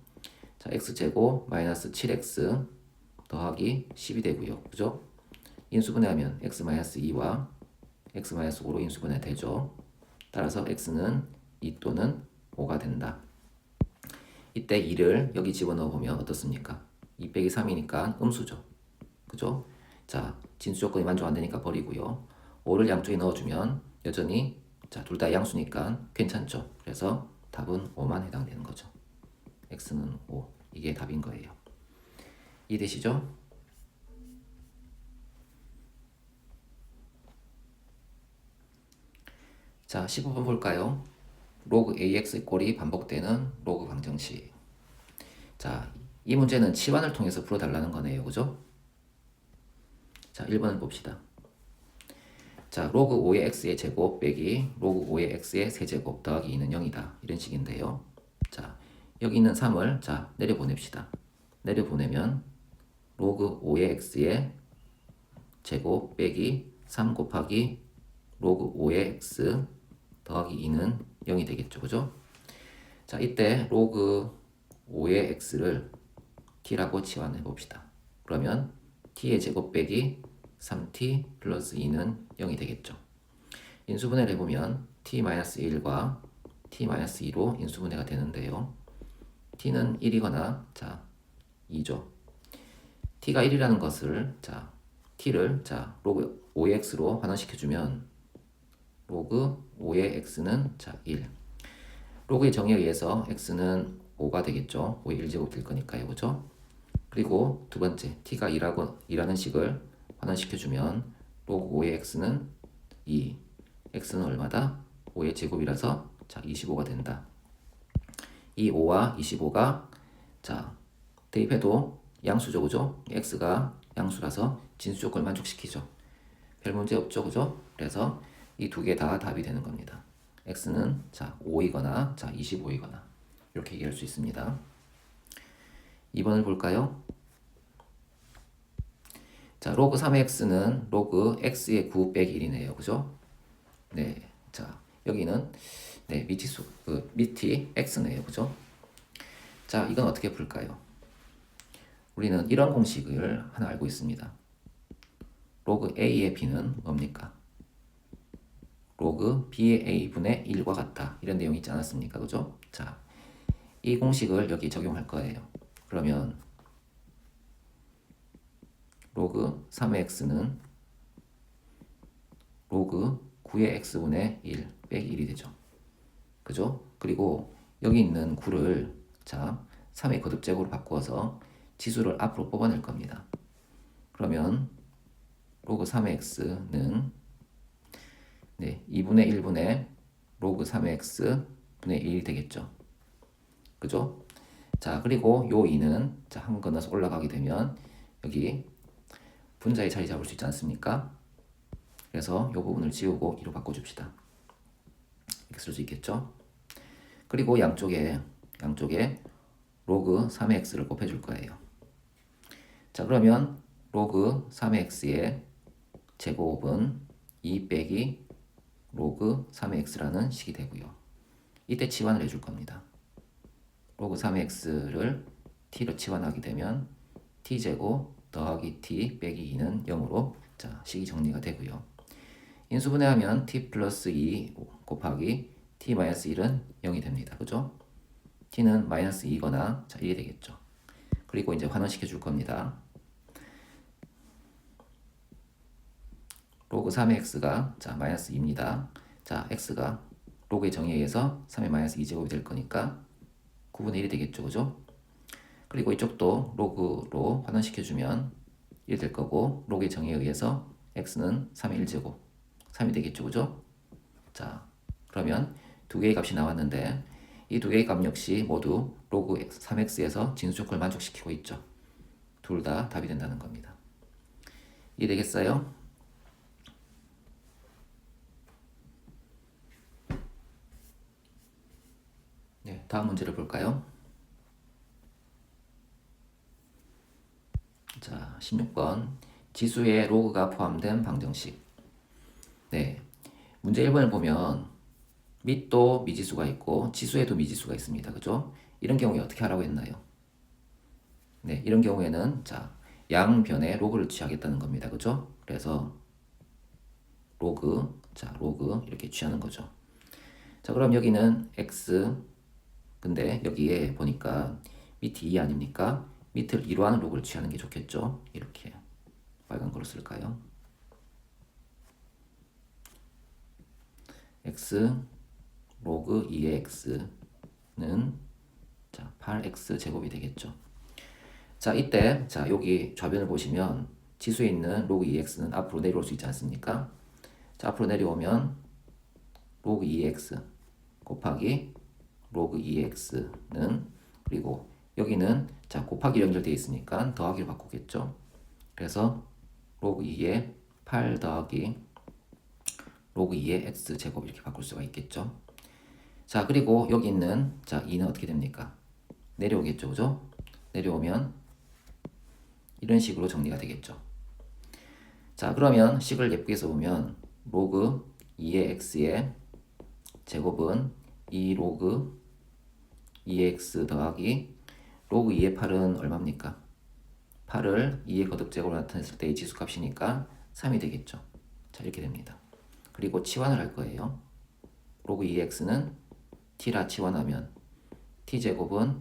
[SPEAKER 1] 자 x제곱 마이너스 7x 더하기 10이 되고요. 그죠? 인수분해하면 x-2와 x-5로 인수분해 되죠. 따라서 x는 2 또는 5가 된다. 이때 2를 여기 집어넣어 보면 어떻습니까? 2 빼기 3이니까 음수죠. 그죠? 자, 진수 조건이 만족 안 되니까 버리고요. 5를 양쪽에 넣어주면 여전히 자, 둘 다 양수니까 괜찮죠. 그래서 답은 5만 해당되는 거죠. x는 5. 이게 답인 거예요. 이해되시죠? 자, 15번 볼까요? 로그 ax 꼴이 반복되는 로그 방정식. 자, 이 문제는 치환을 통해서 풀어달라는 거네요. 그죠? 자, 1번을 봅시다. 자, 로그 5의 x의 제곱 빼기 로그 5의 x의 세제곱 더하기 2는 0이다. 이런 식인데요. 자, 여기 있는 3을 자, 내려보냅시다. 내려보내면 로그 5의 x의 제곱 빼기 3 곱하기 로그 5의 x 더하기 2는 0이 되겠죠. 그죠? 자, 이때 로그 5의 x를 t라고 치환해 봅시다. 그러면 t의 제곱 빼기 3t 플러스 2는 0이 되겠죠. 인수분해를 해보면 t-1과 t-2로 인수분해가 되는데요. t는 1이거나 자 2죠. t가 1이라는 것을 자 t를 자 로그 5의 x로 환원시켜주면 로그 5의 x는 자 1. 로그의 정의에 의해서 x는 5가 되겠죠. 5의 1제곱 될 거니까요. 그죠? 그리고 두 번째 t가 2라는 식을 환원시켜주면 로그 5의 x는 2, x는 얼마다? 5의 제곱이라서 자 25가 된다. 이 5와 25가 자 대입해도 양수죠, 그죠? x가 양수라서 진수 조건을 만족시키죠. 별 문제 없죠, 그죠? 그래서 이 두 개 다 답이 되는 겁니다. x는 자 5이거나 자 25이거나 이렇게 얘기할 수 있습니다. 2번을 볼까요? 자 로그 3의 x는 로그 x의 9 빼기 1이네요, 그죠? 네, 자 여기는 네 미치수 밑이 x네요, 그죠? 자 이건 어떻게 풀까요? 우리는 이런 공식을 하나 알고 있습니다. 로그 a의 b는 뭡니까? 로그 b의 a분의 1과 같다. 이런 내용이 있지 않았습니까? 그죠? 자, 이 공식을 여기 적용할 거예요. 그러면 로그 3의 x는 로그 9의 x분의 1 빼기 1이 되죠. 그죠? 그리고 여기 있는 9를 자 3의 거듭제곱으로 바꾸어서 지수를 앞으로 뽑아낼 겁니다. 그러면 로그 3의 x는 네, 2분의 1분의 로그 3의 x분의 1이 되겠죠. 그죠? 자, 그리고 요 2는 자, 한 번 건너서 올라가게 되면 여기 분자에 자리 잡을 수 있지 않습니까? 그래서 요 부분을 지우고 2로 바꿔줍시다. 이렇게 쓸 수 있겠죠? 그리고 양쪽에 로그 3의 x를 곱해줄 거예요. 자, 그러면 로그 3의 x의 제곱은 2 빼기 로그 3의 x라는 식이 되고요. 이때 치환을 해줄 겁니다. 로그 3의 x를 t로 치환하게 되면 t제곱 더하기 t 빼기 2는 0으로 자 식이 정리가 되고요. 인수분해하면 t 플러스 2 곱하기 t 마이너스 1은 0이 됩니다. 그죠? t는 마이너스 2거나 자 1이 되겠죠. 그리고 이제 환원시켜 줄 겁니다. 로그 3의 x가 자 마이너스 2입니다. 자 x가 로그의 정의에 의해서 3의 마이너스 2제곱이 될 거니까 9분의 1이 되겠죠, 그죠? 그리고 이쪽도 로그로 환원시켜주면 1이 될 거고 로그의 정의에 의해서 x는 3의 1제곱 3이 되겠죠, 그죠? 자 그러면 두 개의 값이 나왔는데 이 두 개의 값 역시 모두 로그 3x에서 진수 조건을 만족시키고 있죠. 둘 다 답이 된다는 겁니다. 이해되겠어요? 네, 다음 문제를 볼까요? 자, 16번 지수에 로그가 포함된 방정식. 네, 문제 1번을 보면 밑도 미지수가 있고 지수에도 미지수가 있습니다. 그죠? 이런 경우에 어떻게 하라고 했나요? 네, 이런 경우에는 자 양변에 로그를 취하겠다는 겁니다. 그죠? 그래서 로그 이렇게 취하는 거죠. 자, 그럼 여기는 x 근데 여기에 보니까 밑이 2 아닙니까? 밑을 2로 하는 로그를 취하는 게 좋겠죠? 이렇게 빨간 걸로 쓸까요? x 로그 2의 x는 자 8x 제곱이 되겠죠. 자 이때 자 여기 좌변을 보시면 지수에 있는 로그 2x는 앞으로 내려올 수 있지 않습니까? 자 앞으로 내려오면 로그 2x 곱하기 로그 2x는 그리고 여기는 자 곱하기 연결되어 있으니까 더하기로 바꾸겠죠. 그래서 로그 2의 8 더하기 로그 2의 x 제곱 이렇게 바꿀 수가 있겠죠. 자 그리고 여기 있는 자 2는 어떻게 됩니까? 내려오겠죠, 그죠? 내려오면 이런 식으로 정리가 되겠죠. 자 그러면 식을 예쁘게 써보면 로그 2의 x의 제곱은 2 로그 2의 x 더하기 로그 2의 8은 얼마입니까? 8을 2의 거듭제곱으로 나타냈을 때의 지수값이니까 3이 되겠죠. 자 이렇게 됩니다. 그리고 치환을 할 거예요. 로그 2x는 t라 치환하면 t제곱은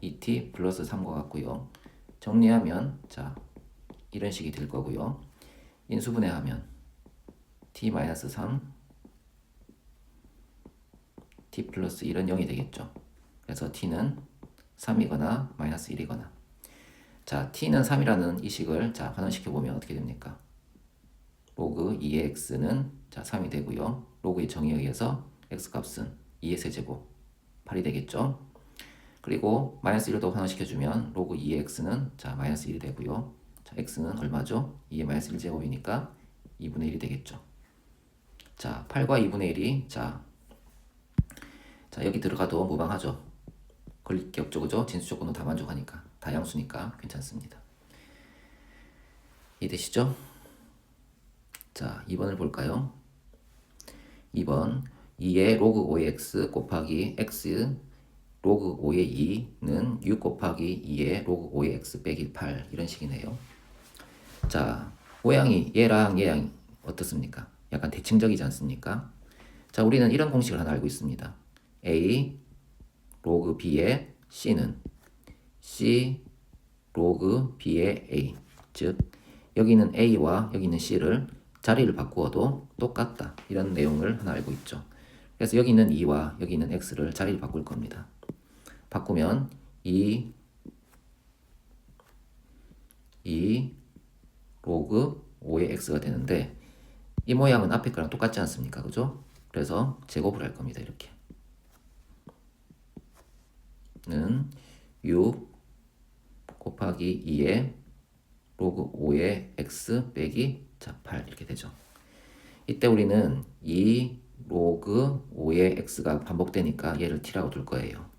[SPEAKER 1] 2t 플러스 3과 같고요. 정리하면 자 이런 식이 될 거고요. 인수분해하면 t 마이너스 3 t 플러스 1은 0이 되겠죠. 그래서 t는 3이거나 마이너스 1이거나 자, t는 3이라는 이 식을 자, 환원시켜 보면 어떻게 됩니까? 로그 2의 x는 자, 3이 되고요. 로그의 정의에 의해서 x 값은 2의 세제곱 8이 되겠죠. 그리고 마이너스 1도 환원시켜주면 로그 2의 x는 자, 마이너스 1이 되고요. 자, x는 얼마죠? 2의 마이너스 1제곱이니까 2분의 1이 되겠죠. 자, 8과 2분의 1이 자, 여기 들어가도 무방하죠. 걸릴 게 없죠, 그죠? 진수 조건은 다 만족하니까, 다 양수니까 괜찮습니다. 이해되시죠? 자, 2번을 볼까요? 2번 2의 로그 5의 x 곱하기 x 로그 5의 2는 6 곱하기 2의 로그 5의 x 빼기 8 이런 식이네요. 자, 모양이 얘랑 어떻습니까? 약간 대칭적이지 않습니까? 자, 우리는 이런 공식을 하나 알고 있습니다. a 로그 b의 c는 c 로그 b의 a, 즉 여기는 a와 여기는 c를 자리를 바꾸어도 똑같다, 이런 내용을 하나 알고 있죠. 그래서 여기 있는 2와 여기 있는 x를 자리를 바꿀 겁니다. 바꾸면 2 로그 5의 x가 되는데, 이 모양은 앞에 거랑 똑같지 않습니까? 그죠? 그래서 제곱을 할 겁니다. 이렇게 는 6 곱하기 2의 로그 5의 x 빼기 자, 8 이렇게 되죠. 이때 우리는 2 로그 5의 x가 반복되니까 얘를 t라고 둘 거예요.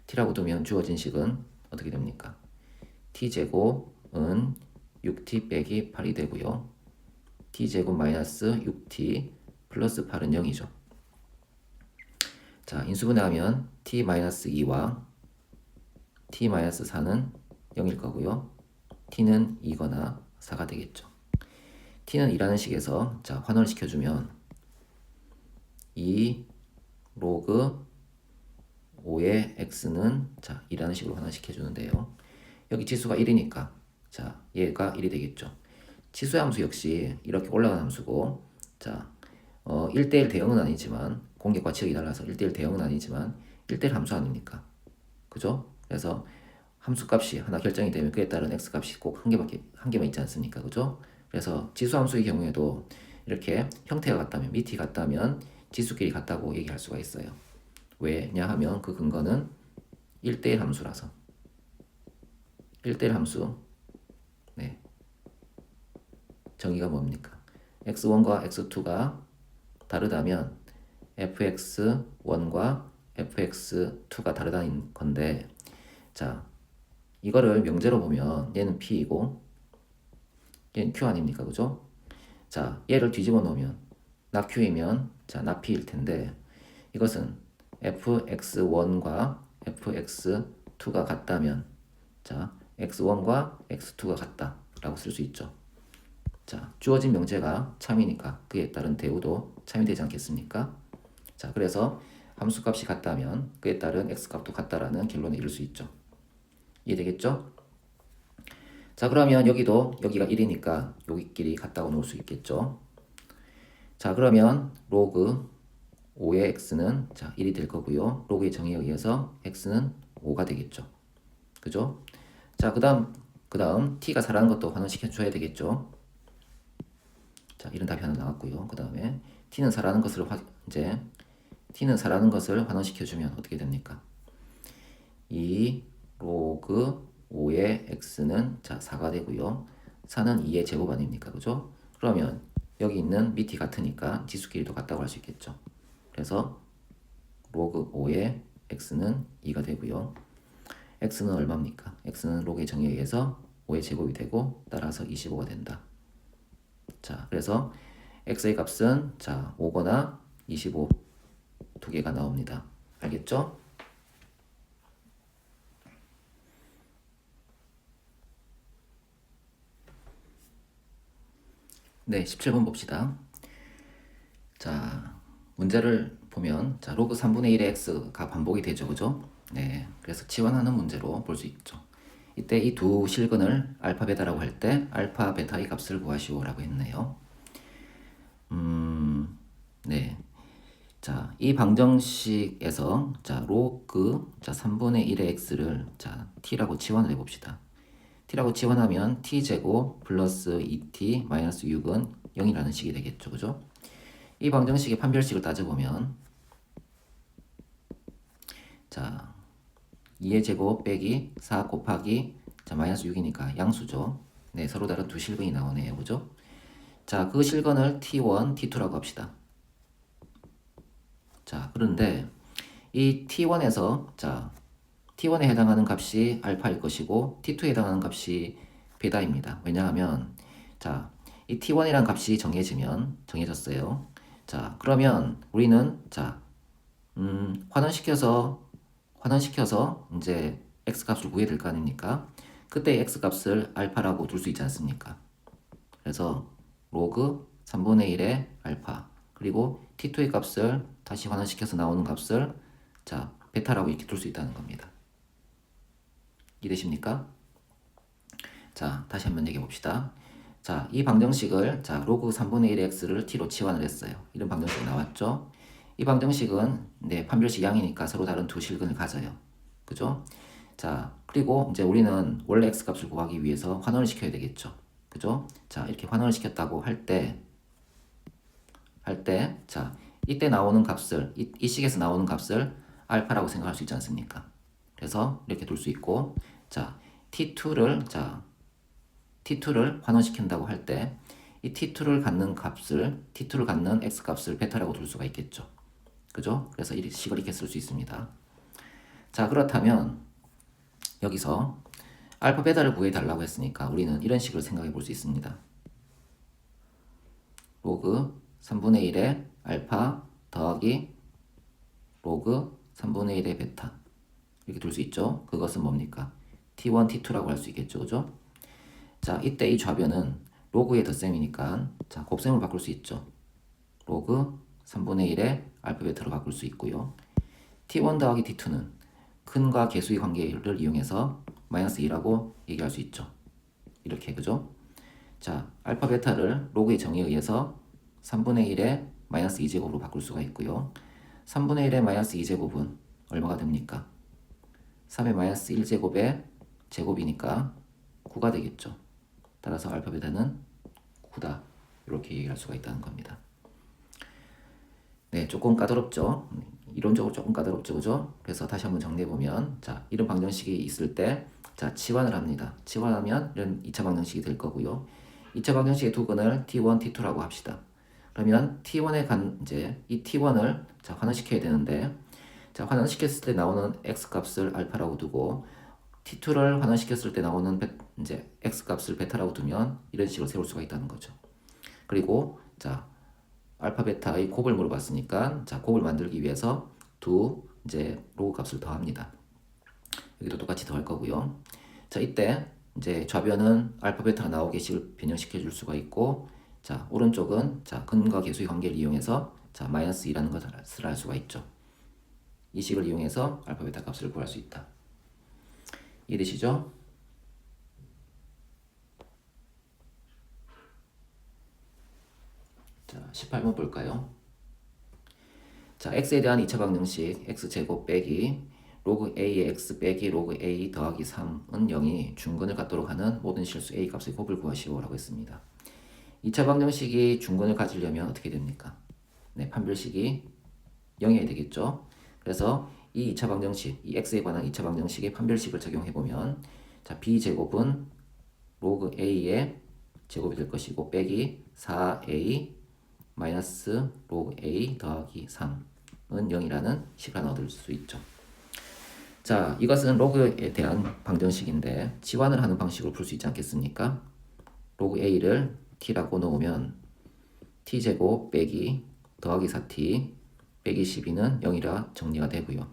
[SPEAKER 1] t라고 두면 주어진 식은 어떻게 됩니까? t제곱은 6t 빼기 8이 되고요. t제곱 마이너스 6t 플러스 8은 0이죠. 자, 인수분해하면 t-2와 t-4는 0일 거고요. t는 2거나 4가 되겠죠. t는 2라는 식에서 자, 환원을 시켜주면 2 로그 5의 x는 자, 2라는 식으로 환원시켜주는데요. 여기 지수가 1이니까 자, 얘가 1이 되겠죠. 치수의 함수 역시 이렇게 올라가는 함수고, 자, 1대1 대응은 아니지만, 공격과 치역이 달라서 1대1 대응은 아니지만 1대1 함수 아닙니까? 그죠? 그래서 함수 값이 하나 결정이 되면 그에 따른 x 값이 꼭 한 개만 있지 않습니까? 그죠? 그래서 지수 함수의 경우에도 이렇게 형태가 같다면, 밑이 같다면 지수끼리 같다고 얘기할 수가 있어요. 왜냐하면 그 근거는 1대1 함수라서. 1대1 함수, 네, 정의가 뭡니까? x1과 x2가 다르다면 fx1과 fx2가 다르다는 건데, 자, 이거를 명제로 보면 얘는 p이고 얘는 q 아닙니까? 그죠? 자, 얘를 뒤집어 놓으면 나 q이면 자, 나 p일 텐데, 이것은 fx1과 fx2가 같다면 자, x1과 x2가 같다 라고 쓸 수 있죠. 자, 주어진 명제가 참이니까 그에 따른 대우도 참이 되지 않겠습니까? 자, 그래서 함수값이 같다면 그에 따른 x값도 같다라는 결론에 이를 수 있죠. 이해되겠죠? 자, 그러면 여기가 1이니까 여기끼리 같다고 놓을 수 있겠죠. 자, 그러면 로그 5의 x는 자, 1이 될 거고요. 로그의 정의에 의해서 x는 5가 되겠죠. 그죠? 자, 그 다음 t가 4라는 것도 환원시켜 줘야 되겠죠. 자, 이런 답이 하나 나왔고요. 그 다음에 t는 4라는 것을 환원시켜 주면 어떻게 됩니까? 2 로그 5의 x는 자, 4가 되고요. 4는 2의 제곱 아닙니까? 그죠? 그러면 여기 있는 밑이 같으니까 지수끼리도 같다고 할 수 있겠죠. 그래서 로그 5의 x는 2가 되고요. x는 얼마입니까? x는 로그의 정의에 의해서 5의 제곱이 되고 따라서 25가 된다. 자, 그래서 x의 값은 자, 5거나 25 두 개가 나옵니다. 알겠죠? 네, 17번 봅시다. 자, 문제를 보면 자, 로그 3분의 1의 x가 반복이 되죠. 그죠? 네, 그래서 치환하는 문제로 볼 수 있죠. 이때 이 두 실근을 알파 베타라고 할 때 알파 베타의 값을 구하시오라고 했네요. 네. 자, 이 방정식에서 자, 로그 자, 3분의 1의 x를 자, t라고 치환을 해 봅시다. t라고 치환하면 t제곱 플러스 2t 마이너스 6은 0이라는 식이 되겠죠. 그죠? 이 방정식의 판별식을 따져보면 자 2의 제곱 빼기 4 곱하기 자 마이너스 6이니까 양수죠. 네, 서로 다른 두 실근이 나오네요. 그죠? 자, 그 실근을 t1, t2라고 합시다. 자, 그런데 이 t1에서 자 t1에 해당하는 값이 알파일 것이고 t2에 해당하는 값이 베타입니다. 왜냐하면 자, 이 t1이라는 값이 정해졌어요. 자, 그러면 우리는 자, 환원시켜서 이제 x 값을 구해야 될 거 아닙니까? 그때 x 값을 알파라고 둘 수 있지 않습니까? 그래서 로그 3분의 1의 알파 그리고 t2의 값을 다시 환원시켜서 나오는 값을 자 베타라고 이렇게 둘 수 있다는 겁니다. 이해되십니까? 자, 다시 한번 얘기해 봅시다. 자, 이 방정식을 자 로그 3분의 1의 x를 t로 치환을 했어요. 이런 방정식이 나왔죠. 이 방정식은 네, 판별식 양이니까 서로 다른 두 실근을 가져요. 그죠? 자, 그리고 이제 우리는 원래 x 값을 구하기 위해서 환원을 시켜야 되겠죠. 그죠? 자, 이렇게 환원을 시켰다고 할 때 자, 이때 나오는 값을 이 식에서 나오는 값을 알파라고 생각할 수 있지 않습니까? 그래서 이렇게 둘 수 있고 자, t2를 환원시킨다고 할 때 이 t2를 갖는 x 값을 베타라고 둘 수가 있겠죠. 그죠? 그래서 이 식을 이렇게 쓸 수 있습니다. 자, 그렇다면 여기서 알파 베타를 구해달라고 했으니까 우리는 이런 식으로 생각해 볼 수 있습니다. 로그 3분의 1의 알파 더하기 로그 3분의 1의 베타 이렇게 둘 수 있죠. 그것은 뭡니까? t1, t2라고 할 수 있겠죠. 그죠? 자, 이때 이 좌변은 로그의 덧셈이니까 자, 곱셈을 바꿀 수 있죠. 로그 3분의 1의 알파 베타로 바꿀 수 있고요. t1 더하기 t2는 근과 계수의 관계를 이용해서 마이너스 2라고 얘기할 수 있죠. 이렇게 그죠? 자, 알파 베타를 로그의 정의에 의해서 3분의 1의 마이너스 2제곱으로 바꿀 수가 있고요. 3분의 1의 마이너스 2제곱은 얼마가 됩니까? 3의 마이너스 1제곱의 제곱이니까 9가 되겠죠. 따라서 알파 베타는 9다. 이렇게 얘기할 수가 있다는 겁니다. 네, 조금 까다롭죠. 이론적으로 조금 까다롭죠, 그죠? 그래서 다시 한번 정리해보면 자, 이런 방정식이 있을 때 자, 치환을 합니다. 치환하면 이런 2차 방정식이 될 거고요. 2차 방정식의 두 근을 t1, t2라고 합시다. 그러면 t1에 이제 이 t1을 자, 환원시켜야 되는데 자, 환원시켰을 때 나오는 x 값을 알파라고 두고 t2를 환원시켰을 때 나오는 이제 x 값을 베타라고 두면 이런 식으로 세울 수가 있다는 거죠. 그리고 자, 알파 베타의 곱을 물어봤으니까 자, 곱을 만들기 위해서 두 이제 로그 값을 더합니다. 여기도 똑같이 더할 거고요. 자, 이때 이제 좌변은 알파 베타가 나오게 식을 변형시켜 줄 수가 있고 자, 오른쪽은 자, 근과 계수의 관계를 이용해서 자, 마이너스 2라는 것을 할 수가 있죠. 이 식을 이용해서 알파 베타 값을 구할 수 있다. 이해되시죠? 자, 18번 볼까요? 자, x에 대한 2차 방정식 x제곱 빼기 로그 a의 x 빼기 로그 a 더하기 3은 0이 중근을 갖도록 하는 모든 실수 a 값의 곱을 구하시오 라고 했습니다. 2차 방정식이 중근을 가지려면 어떻게 됩니까? 네, 판별식이 0이어야 되겠죠. 그래서 이 2차 방정식, 이 x에 관한 2차 방정식의 판별식을 적용해보면 자, b제곱은 로그 a의 제곱이 될 것이고 빼기 4a 마이너스 로그 a 더하기 3은 0이라는 식을 하나 얻을 수 있죠. 자, 이것은 로그에 대한 방정식인데 치환을 하는 방식으로 풀 수 있지 않겠습니까? 로그 a를 t라고 놓으면 t제곱 빼기 더하기 4t 빼기 12는 0이라 정리가 되고요.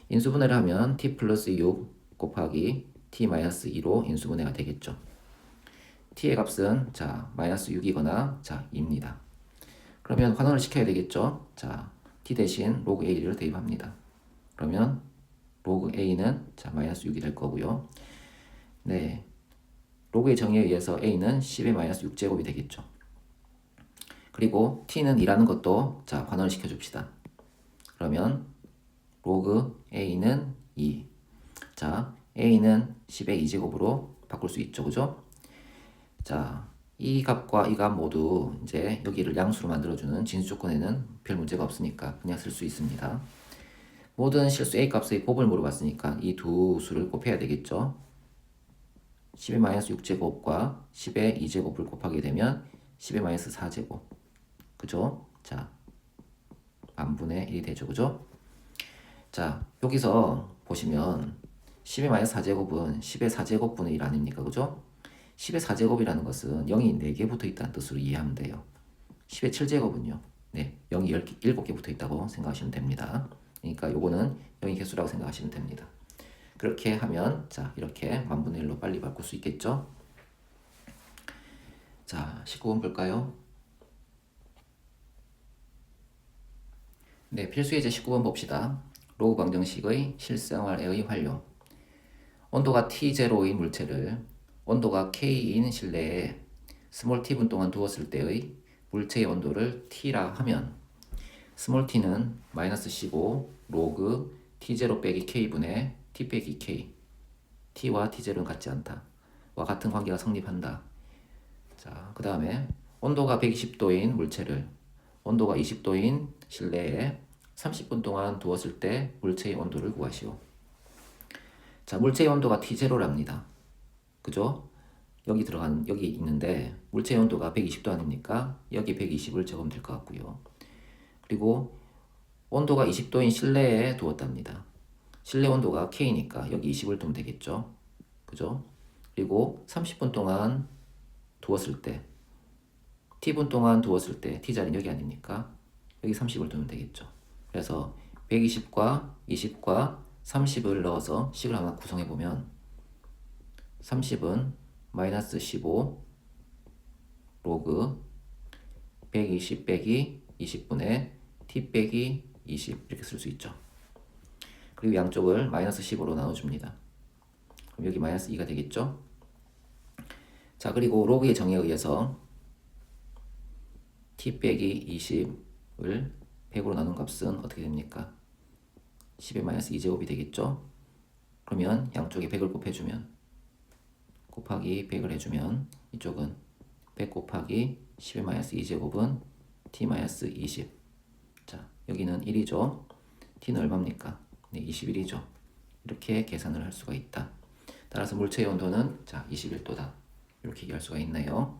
[SPEAKER 1] 인수분해를 하면 t 플러스 6 곱하기 t 마이너스 2로 인수분해가 되겠죠. t의 값은 자 마이너스 6이거나 자 2입니다. 그러면 환원을 시켜야 되겠죠. 자 t 대신 로그 a를 대입합니다. 그러면 로그 a는 자 마이너스 6이 될 거고요. 네, 로그의 정의에 의해서 a는 10의 마이너스 6제곱이 되겠죠. 그리고 t는 2라는 것도 자 환원을 시켜줍시다. 그러면 로그 a는 2. 자 a는 10의 2제곱으로 바꿀 수 있죠. 그죠? 자, 이 값과 이 값 모두 이제 여기를 양수로 만들어주는 진수 조건에는 별 문제가 없으니까 그냥 쓸 수 있습니다. 모든 실수 A 값의 곱을 물어봤으니까 이 두 수를 곱해야 되겠죠. 10의 마이너스 6제곱과 10의 2제곱을 곱하게 되면 10의 마이너스 4제곱. 그죠? 자, 만분의 1이 되죠. 그죠? 자, 여기서 보시면 10의 마이너스 4제곱은 10의 4제곱분의 1 아닙니까? 그죠? 10의 4제곱이라는 것은 0이 4개 붙어 있다는 뜻으로 이해하면 돼요. 10의 7제곱은요. 네, 0이 7개 붙어 있다고 생각하시면 됩니다. 그러니까 요거는 0의 개수라고 생각하시면 됩니다. 그렇게 하면 자, 이렇게 만분의 1로 빨리 바꿀 수 있겠죠? 자, 19번 볼까요? 네, 필수예제 19번 봅시다. 로그 방정식의 실생활의 활용. 온도가 T0인 물체를 온도가 K인 실내에 스몰 t분 동안 두었을 때의 물체의 온도를 T라 하면 스몰 t는 마이너스 15 로그 T0 빼기 K분의 T 빼기 K. T와 T0는 같지 않다. 와 같은 관계가 성립한다. 자, 그 다음에 온도가 120도인 물체를 온도가 20도인 실내에 30분 동안 두었을 때 물체의 온도를 구하시오. 자, 물체의 온도가 T0랍니다. 그죠? 여기 있는데 물체의 온도가 120도 아닙니까? 여기 120을 적으면 될 것 같고요. 그리고 온도가 20도인 실내에 두었답니다. 실내 온도가 K니까 여기 20을 두면 되겠죠. 그죠? 그리고 30분 동안 두었을 때 T분 동안 두었을 때 T자리는 여기 아닙니까? 여기 30을 두면 되겠죠. 그래서 120과 20과 30을 넣어서 식을 하나 구성해보면 30은 마이너스 15 로그 120 빼기 20분의 T 빼기 20 이렇게 쓸 수 있죠. 그리고 양쪽을 마이너스 10으로 나눠줍니다. 그럼 여기 마이너스 2가 되겠죠. 자, 그리고 로그의 정의에 의해서 T 빼기 20을 100으로 나눈 값은 어떻게 됩니까? 10의 마이너스 2제곱이 되겠죠. 그러면 양쪽에 100을 곱해주면 곱하기 100을 해주면 이쪽은 100 곱하기 10의 마이너스 2제곱은 T 마이너스 20. 자, 여기는 1이죠. T는 얼마입니까? 네, 21이죠. 이렇게 계산을 할 수가 있다. 따라서 물체의 온도는 자 21도다. 이렇게 얘기할 수가 있네요.